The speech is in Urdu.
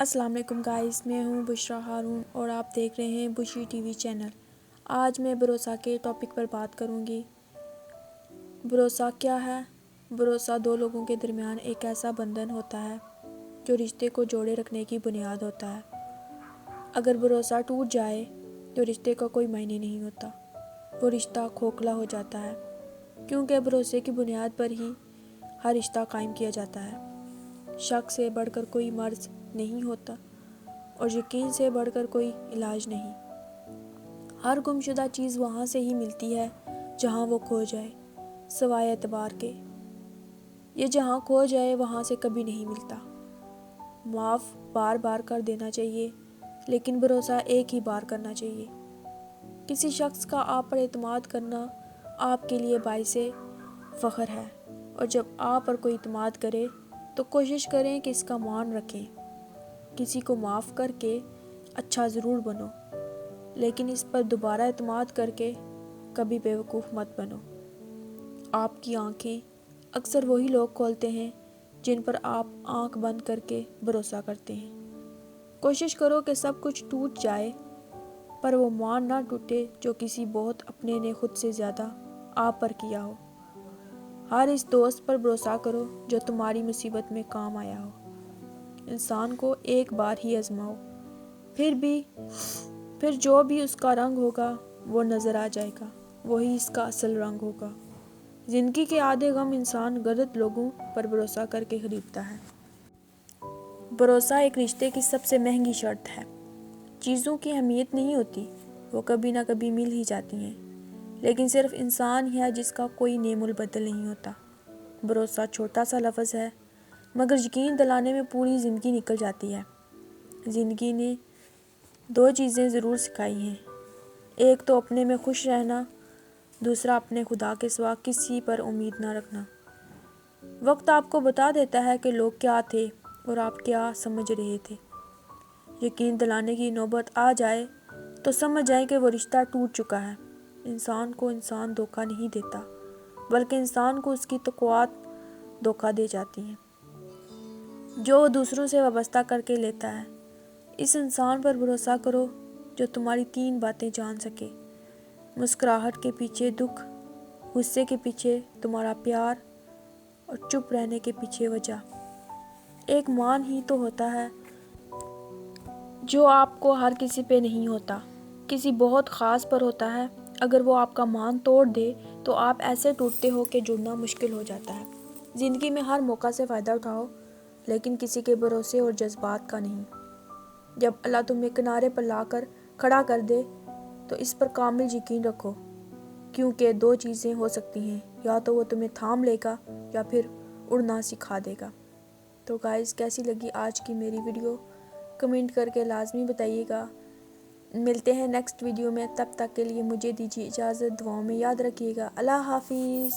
السلام علیکم گائز، میں ہوں بشرا ہارون اور آپ دیکھ رہے ہیں بشی ٹی وی چینل۔ آج میں بھروسہ کے ٹاپک پر بات کروں گی۔ بھروسہ کیا ہے؟ بھروسہ دو لوگوں کے درمیان ایک ایسا بندھن ہوتا ہے جو رشتے کو جوڑے رکھنے کی بنیاد ہوتا ہے۔ اگر بھروسہ ٹوٹ جائے تو رشتے کا کوئی معنی نہیں ہوتا، وہ رشتہ کھوکھلا ہو جاتا ہے، کیونکہ بھروسے کی بنیاد پر ہی ہر رشتہ قائم کیا جاتا ہے۔ شک سے بڑھ کر کوئی مرض نہیں ہوتا اور یقین سے بڑھ کر کوئی علاج نہیں۔ ہر گمشدہ چیز وہاں سے ہی ملتی ہے جہاں وہ کھو جائے، سوائے اعتبار کے۔ یہ جہاں کھو جائے وہاں سے کبھی نہیں ملتا۔ معاف بار بار کر دینا چاہیے، لیکن بھروسہ ایک ہی بار کرنا چاہیے۔ کسی شخص کا آپ پر اعتماد کرنا آپ کے لیے باعث فخر ہے، اور جب آپ پر کوئی اعتماد کرے تو کوشش کریں کہ اس کا مان رکھیں۔ کسی کو معاف کر کے اچھا ضرور بنو، لیکن اس پر دوبارہ اعتماد کر کے کبھی بیوقوف مت بنو۔ آپ کی آنکھیں اکثر وہی لوگ کھولتے ہیں جن پر آپ آنکھ بند کر کے بھروسہ کرتے ہیں۔ کوشش کرو کہ سب کچھ ٹوٹ جائے، پر وہ مان نہ ٹوٹے جو کسی بہت اپنے نے خود سے زیادہ آپ پر کیا ہو۔ ہر اس دوست پر بھروسہ کرو جو تمہاری مصیبت میں کام آیا ہو۔ انسان کو ایک بار ہی آزماؤ، پھر جو بھی اس کا رنگ ہوگا وہ نظر آ جائے گا، وہی اس کا اصل رنگ ہوگا۔ زندگی کے آدھے غم انسان غلط لوگوں پر بھروسہ کر کے خریدتا ہے۔ بھروسہ ایک رشتے کی سب سے مہنگی شرط ہے۔ چیزوں کی اہمیت نہیں ہوتی، وہ کبھی نہ کبھی مل ہی جاتی ہیں، لیکن صرف انسان ہی ہے جس کا کوئی نعم البدل نہیں ہوتا۔ بھروسہ چھوٹا سا لفظ ہے، مگر یقین دلانے میں پوری زندگی نکل جاتی ہے۔ زندگی نے دو چیزیں ضرور سکھائی ہیں، ایک تو اپنے میں خوش رہنا، دوسرا اپنے خدا کے سوا کسی پر امید نہ رکھنا۔ وقت آپ کو بتا دیتا ہے کہ لوگ کیا تھے اور آپ کیا سمجھ رہے تھے۔ یقین دلانے کی نوبت آ جائے تو سمجھ جائیں کہ وہ رشتہ ٹوٹ چکا ہے۔ انسان کو انسان دھوکہ نہیں دیتا، بلکہ انسان کو اس کی توقعات دھوکہ دے جاتی ہیں جو وہ دوسروں سے وابستہ کر کے لیتا ہے۔ اس انسان پر بھروسہ کرو جو تمہاری 3 باتیں جان سکے: مسکراہٹ کے پیچھے دکھ، غصے کے پیچھے تمہارا پیار، اور چپ رہنے کے پیچھے وجہ۔ ایک مان ہی تو ہوتا ہے جو آپ کو ہر کسی پہ نہیں ہوتا، کسی بہت خاص پر ہوتا ہے۔ اگر وہ آپ کا مان توڑ دے تو آپ ایسے ٹوٹتے ہو کہ جڑنا مشکل ہو جاتا ہے۔ زندگی میں ہر موقع سے فائدہ اٹھاؤ، لیکن کسی کے بھروسے اور جذبات کا نہیں۔ جب اللہ تمہیں کنارے پر لا کر کھڑا کر دے تو اس پر کامل یقین رکھو، کیونکہ 2 چیزیں ہو سکتی ہیں، یا تو وہ تمہیں تھام لے گا یا پھر اڑنا سکھا دے گا۔ تو گائز، کیسی لگی آج کی میری ویڈیو؟ کمنٹ کر کے لازمی بتائیے گا۔ ملتے ہیں نیکسٹ ویڈیو میں، تب تک کے لیے مجھے دیجیے اجازت، دعاؤں میں یاد رکھیے گا۔ اللہ حافظ۔